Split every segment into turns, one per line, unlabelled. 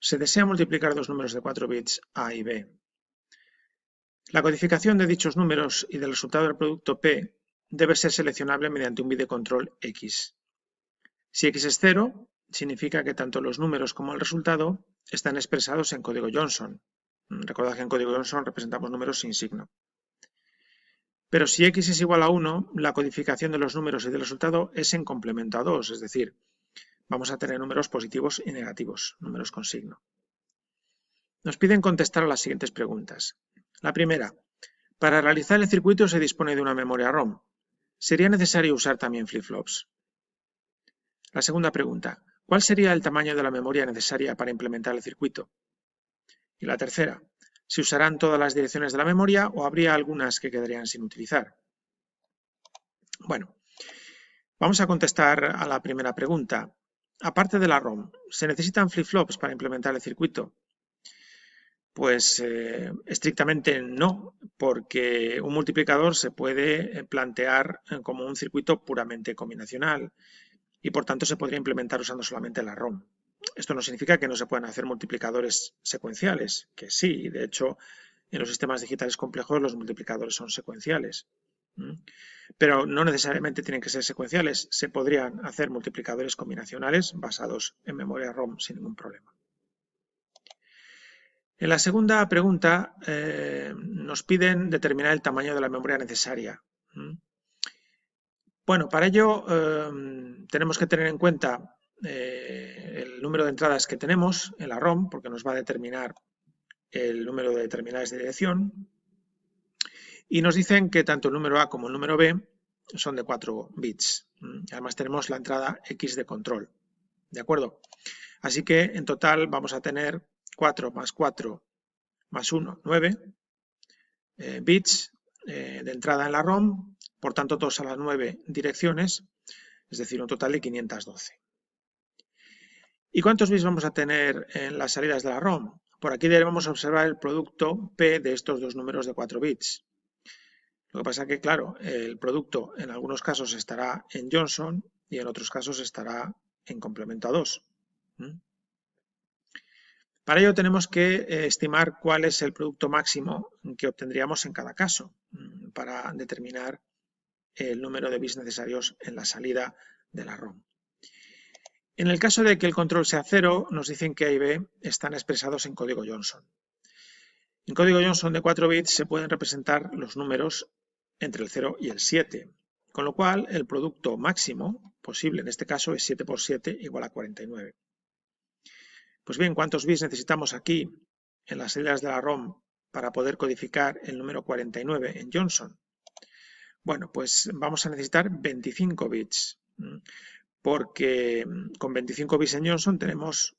Se desea multiplicar dos números de 4 bits A y B. La codificación de dichos números y del resultado del producto P debe ser seleccionable mediante un bit de control X. Si X es 0, significa que tanto los números como el resultado están expresados en código Johnson. Recordad que en código Johnson representamos números sin signo. Pero si X es igual a 1, la codificación de los números y del resultado es en complemento a 2, es decir, vamos a tener números positivos y negativos, números con signo. Nos piden contestar a las siguientes preguntas. La primera, para realizar el circuito se dispone de una memoria ROM. ¿Sería necesario usar también flip-flops? La segunda pregunta, ¿cuál sería el tamaño de la memoria necesaria para implementar el circuito? Y la tercera, ¿se usarán todas las direcciones de la memoria o habría algunas que quedarían sin utilizar? Bueno, vamos a contestar a la primera pregunta. Aparte de la ROM, ¿se necesitan flip-flops para implementar el circuito? Pues estrictamente no, porque un multiplicador se puede plantear como un circuito puramente combinacional y por tanto se podría implementar usando solamente la ROM. Esto no significa que no se puedan hacer multiplicadores secuenciales, que sí, de hecho en los sistemas digitales complejos los multiplicadores son secuenciales. Pero no necesariamente tienen que ser secuenciales, se podrían hacer multiplicadores combinacionales basados en memoria ROM sin ningún problema. En la segunda pregunta nos piden determinar el tamaño de la memoria necesaria. Bueno, para ello tenemos que tener en cuenta el número de entradas que tenemos en la ROM, porque nos va a determinar el número de terminales de dirección. Y nos dicen que tanto el número A como el número B son de 4 bits. Además tenemos la entrada X de control. ¿De acuerdo? Así que en total vamos a tener 4 más 4 más 1, 9 bits de entrada en la ROM, por tanto todos a las 9 direcciones, es decir, un total de 512. ¿Y cuántos bits vamos a tener en las salidas de la ROM? Por aquí debemos observar el producto P de estos dos números de 4 bits. Lo que pasa es que, claro, el producto en algunos casos estará en Johnson y en otros casos estará en complemento a 2. Para ello tenemos que estimar cuál es el producto máximo que obtendríamos en cada caso para determinar el número de bits necesarios en la salida de la ROM. En el caso de que el control sea 0, nos dicen que A y B están expresados en código Johnson. En código Johnson de 4 bits se pueden representar los números entre el 0 y el 7, con lo cual el producto máximo posible en este caso es 7 por 7 igual a 49. Pues bien, ¿cuántos bits necesitamos aquí en las salidas de la ROM para poder codificar el número 49 en Johnson? Bueno, pues vamos a necesitar 25 bits, porque con 25 bits en Johnson tenemos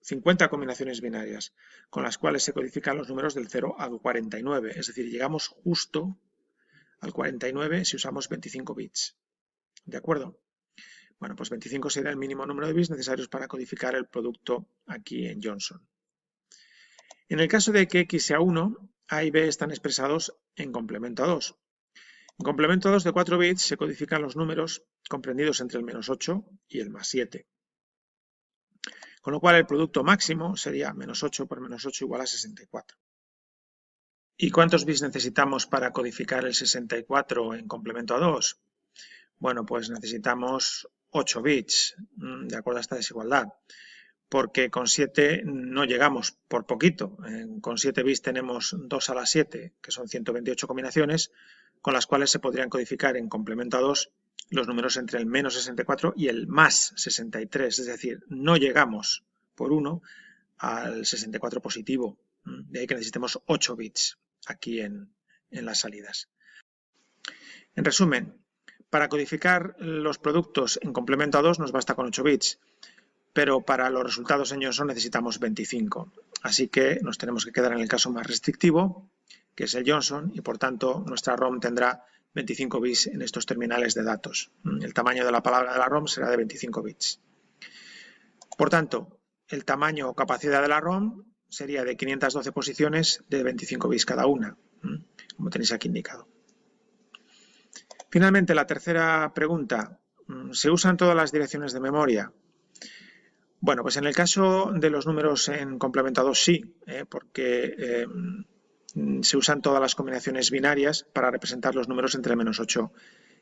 50 combinaciones binarias, con las cuales se codifican los números del 0 al 49, es decir, llegamos justo al 49 si usamos 25 bits. ¿De acuerdo? Bueno, pues 25 sería el mínimo número de bits necesarios para codificar el producto aquí en Johnson. En el caso de que X sea 1, A y B están expresados en complemento a 2. En complemento a 2 de 4 bits se codifican los números comprendidos entre el menos 8 y el más 7. Con lo cual el producto máximo sería menos 8 por menos 8 igual a 64. ¿Y cuántos bits necesitamos para codificar el 64 en complemento a 2? Bueno, pues necesitamos 8 bits, de acuerdo a esta desigualdad, porque con 7 no llegamos por poquito. Con 7 bits tenemos 2 a la 7, que son 128 combinaciones, con las cuales se podrían codificar en complemento a 2 los números entre el menos 64 y el más 63, es decir, no llegamos por 1 al 64 positivo, de ahí que necesitemos 8 bits aquí en las salidas. En resumen, para codificar los productos en complemento a 2 nos basta con 8 bits, pero para los resultados en Johnson necesitamos 25. Así que nos tenemos que quedar en el caso más restrictivo, que es el Johnson, y por tanto nuestra ROM tendrá 25 bits en estos terminales de datos. El tamaño de la palabra de la ROM será de 25 bits. Por tanto, el tamaño o capacidad de la ROM sería de 512 posiciones de 25 bits cada una, como tenéis aquí indicado. Finalmente, la tercera pregunta, ¿se usan todas las direcciones de memoria? Bueno, pues en el caso de los números en complementados sí, porque se usan todas las combinaciones binarias para representar los números entre el -8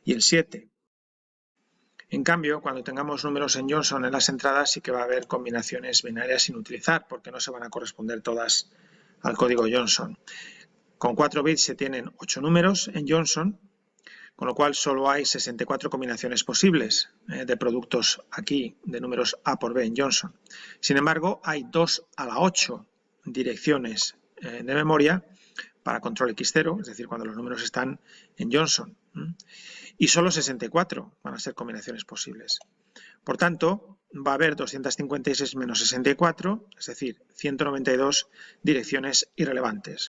y el 7. En cambio, cuando tengamos números en Johnson en las entradas, sí que va a haber combinaciones binarias sin utilizar, porque no se van a corresponder todas al código Johnson. Con 4 bits se tienen 8 números en Johnson, con lo cual solo hay 64 combinaciones posibles de productos aquí, de números A por B en Johnson. Sin embargo, hay 2 a la 8 direcciones de memoria para control X0, es decir, cuando los números están en Johnson. Y solo 64 van a ser combinaciones posibles. Por tanto, va a haber 256 menos 64, es decir, 192 direcciones irrelevantes.